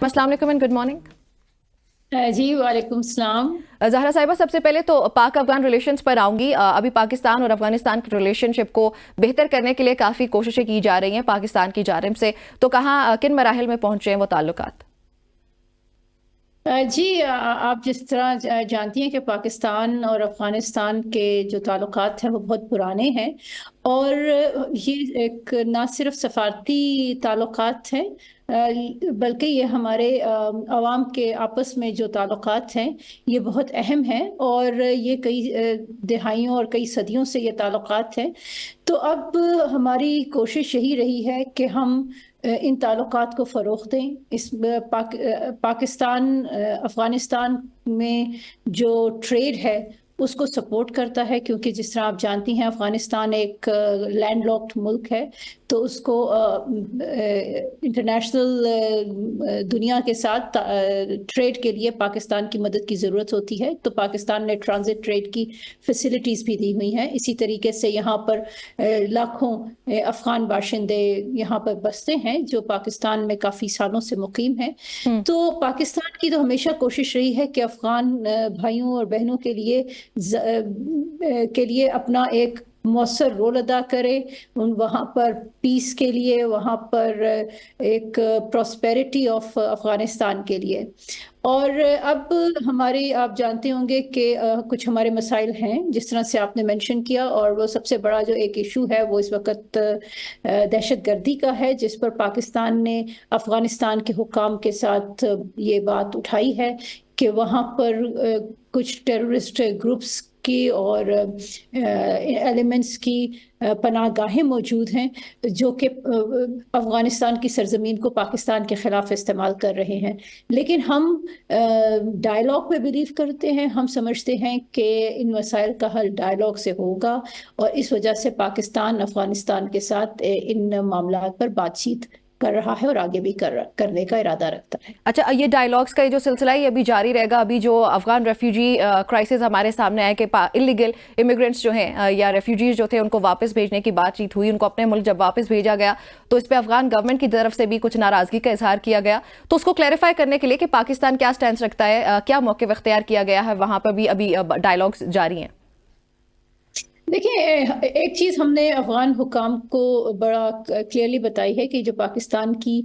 السلام علیکم and good morning. جی وعلیکم السلام. زہرا صاحبہ، سب سے پہلے تو پاک افغان ریلیشنز پر آؤں گی. ابھی پاکستان اور افغانستان کی ریلیشن شپ کو بہتر کرنے کے لیے کافی کوششیں کی جا رہی ہیں پاکستان کی جانب سے، تو کہاں کن مراحل میں پہنچے ہیں وہ تعلقات؟ جی آپ جس طرح جانتی ہیں کہ پاکستان اور افغانستان کے جو تعلقات ہیں وہ بہت پرانے ہیں، اور یہ ایک نہ صرف سفارتی تعلقات ہیں بلکہ یہ ہمارے عوام کے آپس میں جو تعلقات ہیں یہ بہت اہم ہیں، اور یہ کئی دہائیوں اور کئی صدیوں سے یہ تعلقات ہیں. تو اب ہماری کوشش یہی رہی ہے کہ ہم ان تعلقات کو فروغ دیں. اس پاکستان افغانستان میں جو ٹریڈ ہے اس کو سپورٹ کرتا ہے، کیونکہ جس طرح آپ جانتی ہیں افغانستان ایک لینڈ لاکڈ ملک ہے، تو اس کو انٹرنیشنل دنیا کے ساتھ ٹریڈ کے لیے پاکستان کی مدد کی ضرورت ہوتی ہے. تو پاکستان نے ٹرانزٹ ٹریڈ کی فیسلٹیز بھی دی ہوئی ہیں. اسی طریقے سے یہاں پر لاکھوں افغان باشندے یہاں پر بستے ہیں جو پاکستان میں کافی سالوں سے مقیم ہیں. تو پاکستان کی تو ہمیشہ کوشش رہی ہے کہ افغان بھائیوں اور بہنوں کے لیے اپنا ایک مؤثر رول ادا کرے، وہاں پر پیس کے لیے، وہاں پر ایک پراسپیرٹی آف افغانستان کے لیے. اور اب ہماری آپ جانتے ہوں گے کہ کچھ ہمارے مسائل ہیں جس طرح سے آپ نے مینشن کیا، اور وہ سب سے بڑا جو ایک ایشو ہے وہ اس وقت دہشت گردی کا ہے، جس پر پاکستان نے افغانستان کے حکام کے ساتھ یہ بات اٹھائی ہے کہ وہاں پر کچھ ٹیررسٹ گروپس کی اور ایلیمنٹس کی پناہ گاہیں موجود ہیں جو کہ افغانستان کی سرزمین کو پاکستان کے خلاف استعمال کر رہے ہیں. لیکن ہم ڈائیلاگ میں بلیو کرتے ہیں. ہم سمجھتے ہیں کہ ان مسائل کا حل ڈائیلاگ سے ہوگا، اور اس وجہ سے پاکستان افغانستان کے ساتھ ان معاملات پر بات چیت کر رہا ہے اور آگے بھی کرنے کا ارادہ رکھتا ہے. اچھا، یہ ڈائیلاگز کا یہ جو سلسلہ ہے یہ ابھی جاری رہے گا؟ ابھی جو افغان ریفیوجی کرائسس ہمارے سامنے آئے کہ انلیگل امیگرینٹس جو ہیں یا ریفیوجیز جو تھے ان کو واپس بھیجنے کی بات چیت ہوئی، ان کو اپنے ملک جب واپس بھیجا گیا تو اس پہ افغان گورنمنٹ کی طرف سے بھی کچھ ناراضگی کا اظہار کیا گیا. تو اس کو کلیریفائی کرنے کے لیے کہ پاکستان کیا سٹینس رکھتا ہے، کیا موقف اختیار کیا گیا ہے، وہاں پر بھی ابھی ڈائیلاگز جاری ہیں؟ دیکھیں، ایک چیز ہم نے افغان حکام کو بڑا کلیئرلی بتائی ہے کہ جو پاکستان کی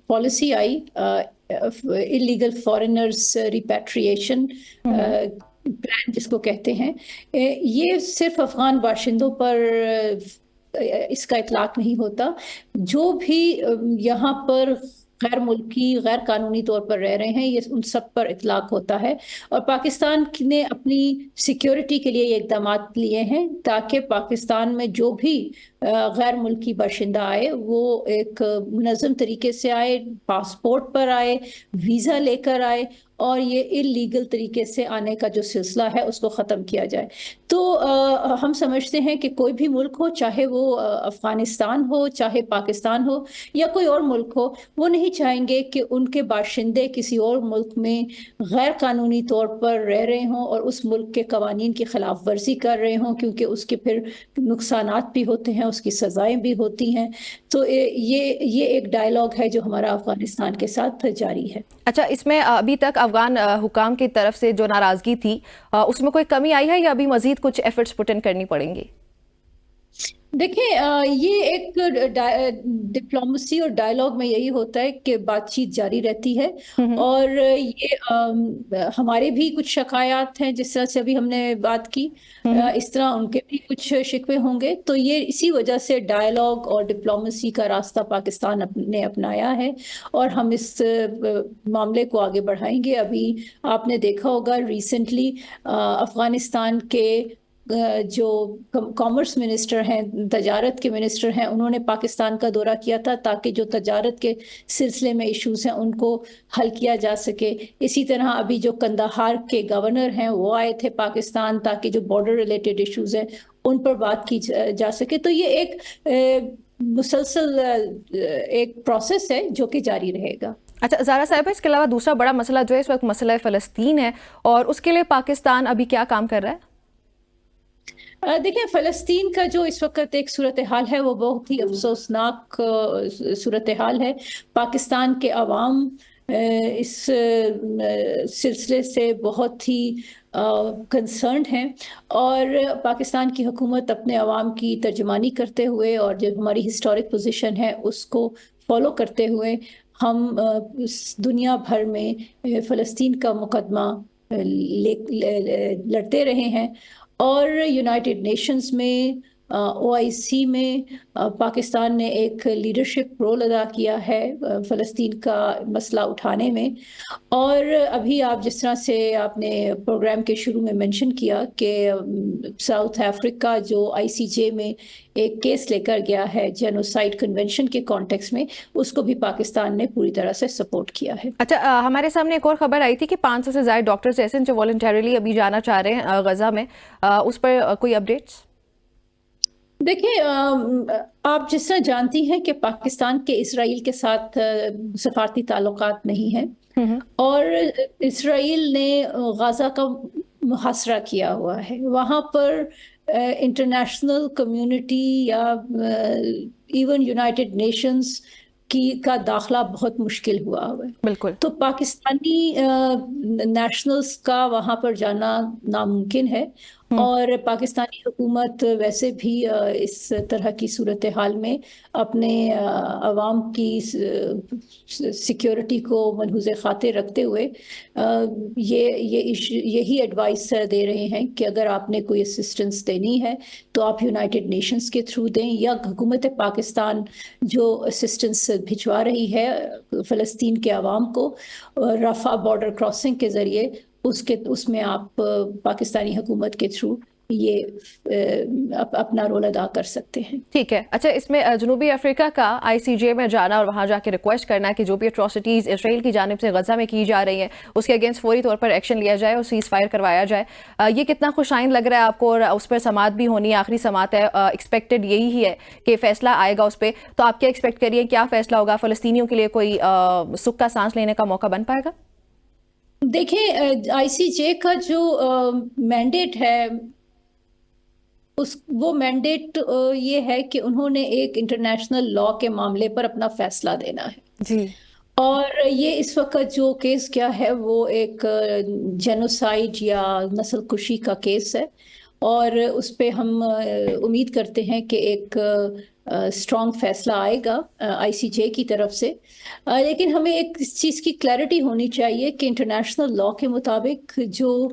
پالیسی آئی انلیگل فارنرز ریپیٹریشن پلان جس کو کہتے ہیں، یہ صرف افغان باشندوں پر اس کا اطلاق نہیں ہوتا. جو بھی یہاں پر غیر ملکی غیر قانونی طور پر رہ رہے ہیں یہ ان سب پر اطلاق ہوتا ہے. اور پاکستان نے اپنی سیکیورٹی کے لیے یہ اقدامات لیے ہیں تاکہ پاکستان میں جو بھی غیر ملکی باشندہ آئے وہ ایک منظم طریقے سے آئے، پاسپورٹ پر آئے، ویزا لے کر آئے، اور یہ انلیگل طریقے سے آنے کا جو سلسلہ ہے اس کو ختم کیا جائے. تو ہم سمجھتے ہیں کہ کوئی بھی ملک ہو، چاہے وہ افغانستان ہو، چاہے پاکستان ہو یا کوئی اور ملک ہو، وہ نہیں چاہیں گے کہ ان کے باشندے کسی اور ملک میں غیر قانونی طور پر رہ رہے ہوں اور اس ملک کے قوانین کی خلاف ورزی کر رہے ہوں، کیونکہ اس کے پھر نقصانات بھی ہوتے ہیں، اس کی سزائیں بھی ہوتی ہیں. تو یہ ایک ڈائیلاگ ہے جو ہمارا افغانستان کے ساتھ جاری ہے. اچھا، اس میں ابھی تک افغان حکام کی طرف سے جو ناراضگی تھی اس میں کوئی کمی آئی ہے یا ابھی مزید کچھ ایفرٹس پٹ ان کرنی پڑیں گی؟ دیکھیں، یہ ایک ڈپلومسی اور ڈائیلاگ میں یہی ہوتا ہے کہ بات چیت جاری رہتی ہے، اور یہ ہمارے بھی کچھ شکایات ہیں جس طرح سے ابھی ہم نے بات کی، اس طرح ان کے بھی کچھ شکوے ہوں گے. تو یہ اسی وجہ سے ڈائیلاگ اور ڈپلومسی کا راستہ پاکستان نے اپنایا ہے، اور ہم اس معاملے کو آگے بڑھائیں گے. ابھی آپ نے دیکھا ہوگا ریسنٹلی افغانستان کے جو کامرس منسٹر ہیں، تجارت کے منسٹر ہیں، انہوں نے پاکستان کا دورہ کیا تھا تاکہ جو تجارت کے سلسلے میں ایشوز ہیں ان کو حل کیا جا سکے. اسی طرح ابھی جو قندھار کے گورنر ہیں وہ آئے تھے پاکستان تاکہ جو بارڈر ریلیٹڈ ایشوز ہیں ان پر بات کی جا سکے. تو یہ ایک مسلسل ایک پروسیس ہے جو کہ جاری رہے گا. اچھا زہرا صاحبہ، اس کے علاوہ دوسرا بڑا مسئلہ جو ہے اس وقت مسئلہ فلسطین ہے، اور اس کے لیے پاکستان ابھی کیا کام کر رہا ہے؟ دیکھیں، فلسطین کا جو اس وقت ایک صورتحال ہے وہ بہت ہی افسوسناک صورتحال ہے. پاکستان کے عوام اس سلسلے سے بہت ہی کنسرنڈ ہیں، اور پاکستان کی حکومت اپنے عوام کی ترجمانی کرتے ہوئے اور جو ہماری ہسٹورک پوزیشن ہے اس کو فالو کرتے ہوئے ہم دنیا بھر میں فلسطین کا مقدمہ لڑتے رہے ہیں، اور یونائٹڈ نیشنز میں OIC میں پاکستان نے ایک لیڈرشپ رول ادا کیا ہے فلسطین کا مسئلہ اٹھانے میں، اور ابھی آپ جس طرح سے آپ نے پروگرام کے شروع میں منشن کیا کہ ساؤتھ افریقہ جو ICJ میں ایک کیس لے کر گیا ہے جینوسائیڈ کنونشن کے کانٹیکس میں، اس کو بھی پاکستان نے پوری طرح سے سپورٹ کیا ہے۔ اچھا، ہمارے سامنے ایک اور خبر آئی تھی کہ 500 سے زائد ڈاکٹرز ایسے ہیں جو والنٹیرلی ابھی جانا چاہ رہے ہیں غزہ میں، اس پر کوئی اپڈیٹس؟ دیکھیں، آپ جس طرح جانتی ہیں کہ پاکستان کے اسرائیل کے ساتھ سفارتی تعلقات نہیں ہیں، اور اسرائیل نے غزہ کا محاصرہ کیا ہوا ہے، وہاں پر انٹرنیشنل کمیونٹی یا ایون یونائٹڈ نیشنز کا داخلہ بہت مشکل ہوا ہے۔ بالکل۔ تو پاکستانی نیشنلز کا وہاں پر جانا ناممکن ہے، اور پاکستانی حکومت ویسے بھی اس طرح کی صورتحال میں اپنے عوام کی سیکیورٹی کو ملحوظ خاطر رکھتے ہوئے یہی ایڈوائس دے رہے ہیں کہ اگر آپ نے کوئی اسسٹنس دینی ہے تو آپ یونائٹڈ نیشنز کے تھرو دیں، یا حکومت پاکستان جو اسسٹنس بھجوا رہی ہے فلسطین کے عوام کو رفح بارڈر کراسنگ کے ذریعے، اس میں آپ پاکستانی حکومت کے تھرو یہ اپنا رول ادا کر سکتے ہیں۔ ٹھیک ہے۔ اچھا، اس میں جنوبی افریقہ کا ICJ میں جانا اور وہاں جا کے ریکویسٹ کرنا کہ جو بھی اٹراسٹیز اسرائیل کی جانب سے غزہ میں کی جا رہی ہیں اس کے اگینسٹ فوری طور پر ایکشن لیا جائے اور سیز فائر کروایا جائے، یہ کتنا خوش آئند لگ رہا ہے آپ کو؟ اور اس پر سماعت بھی ہونی ہے، آخری سماعت ہے، ایکسپیکٹڈ یہی ہے کہ فیصلہ آئے گا اس پہ، تو آپ کیا ایکسپیکٹ کریے، کیا فیصلہ ہوگا؟ فلسطینیوں کے لیے کوئی سکھ کا سانس لینے کا موقع بن پائے گا؟ دیکھیں، ICJ کا جو مینڈیٹ ہے وہ مینڈیٹ یہ ہے کہ انہوں نے ایک انٹرنیشنل لا کے معاملے پر اپنا فیصلہ دینا ہے، جی، اور یہ اس وقت جو کیس کیا ہے وہ ایک جینوسائیڈ یا نسل کشی کا کیس ہے، اور اس پہ ہم امید کرتے ہیں کہ ایک اسٹرانگ فیصلہ آئے گا ICJ کی طرف سے، لیکن ہمیں ایک اس چیز کی کلیئرٹی ہونی چاہیے کہ انٹرنیشنل لا کے مطابق جو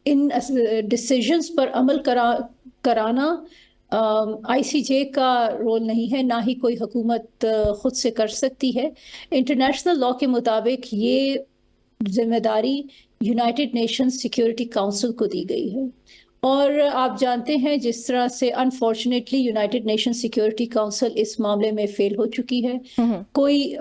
ان ڈیسیژنز پر عمل کرانا ICJ کا رول نہیں ہے، نہ ہی کوئی حکومت خود سے کر سکتی ہے۔ انٹرنیشنل لا کے مطابق یہ ذمہ داری یونائٹڈ نیشنز سیکیورٹی کاؤنسل کو دی گئی ہے، اور آپ جانتے ہیں جس طرح سے unfortunately united nation security council اس معاملے میں فیل ہو چکی ہے، کوئی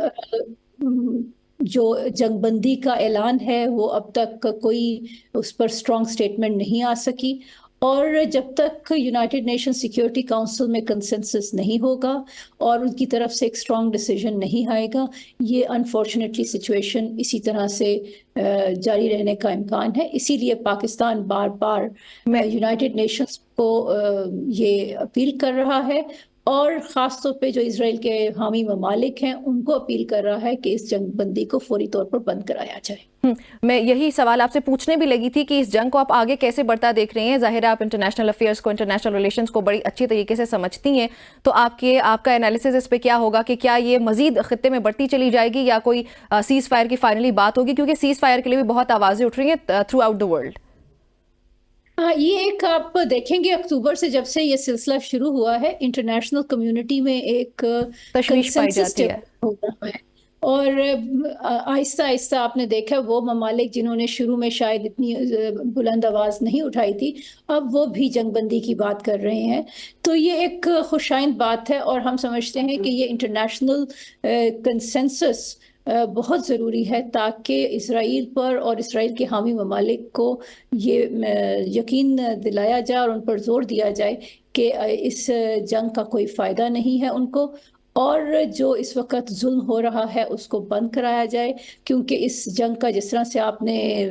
جو جنگ بندی کا اعلان ہے وہ اب تک کوئی اس پر اسٹرانگ سٹیٹمنٹ نہیں آ سکی، اور جب تک یونائٹڈ نیشن سیکیورٹی کاؤنسل میں کنسنسس نہیں ہوگا اور ان کی طرف سے ایک اسٹرانگ ڈیسیژن نہیں آئے گا، یہ انفارچونیٹلی سچویشن اسی طرح سے جاری رہنے کا امکان ہے۔ اسی لیے پاکستان بار بار یونائٹڈ نیشنز کو یہ اپیل کر رہا ہے، اور خاص طور پہ جو اسرائیل کے حامی ممالک ہیں ان کو اپیل کر رہا ہے کہ اس جنگ بندی کو فوری طور پر بند کرایا جائے۔ میں یہی سوال آپ سے پوچھنے بھی لگی تھی کہ اس جنگ کو آپ آگے کیسے بڑھتا دیکھ رہے ہیں؟ ظاہر ہے آپ انٹرنیشنل افیئرس کو، انٹرنیشنل ریلیشنز کو بڑی اچھی طریقے سے سمجھتی ہیں، تو آپ کا انالیسس اس پہ کیا ہوگا کہ کیا یہ مزید خطے میں بڑھتی چلی جائے گی یا کوئی سیز فائر کی فائنلی بات ہوگی؟ کیونکہ سیز فائر کے لیے بھی بہت آوازیں اٹھ رہی ہیں تھرو آؤٹ دا ورلڈ۔ یہ ایک آپ دیکھیں گے اکتوبر سے جب سے یہ سلسلہ شروع ہوا ہے، انٹرنیشنل کمیونٹی میں ایک تشویش پائی جاتی ہے، ہو رہا ہے، اور آہستہ آہستہ آپ نے دیکھا وہ ممالک جنہوں نے شروع میں شاید اتنی بلند آواز نہیں اٹھائی تھی، اب وہ بھی جنگ بندی کی بات کر رہے ہیں، تو یہ ایک خوش آئند بات ہے، اور ہم سمجھتے ہیں کہ یہ انٹرنیشنل کنسنسس بہت ضروری ہے تاکہ اسرائیل پر اور اسرائیل کے حامی ممالک کو یہ یقین دلایا جائے اور ان پر زور دیا جائے کہ اس جنگ کا کوئی فائدہ نہیں ہے ان کو، اور جو اس وقت ظلم ہو رہا ہے اس کو بند کرایا جائے، کیونکہ اس جنگ کا جس طرح سے آپ نے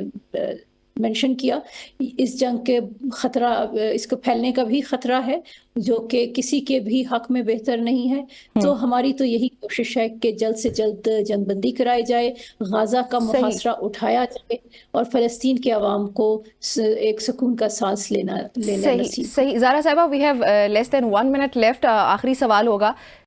منشن کیا. اس جنگ کے خطرہ اس کو پھیلنے کا بھی خطرہ ہے جو کہ کسی کے بھی حق میں بہتر نہیں ہے. تو ہماری تو یہی کوشش ہے کہ جلد سے جلد جنگ بندی کرائی جائے, غازہ کا محاصرہ اٹھایا جائے اور فلسطین کے عوام کو ایک سکون کا سانس لینا نصیب. صحیح. زارا صاحبہ, we have less than 1 minute left. آخری سوال ہوگا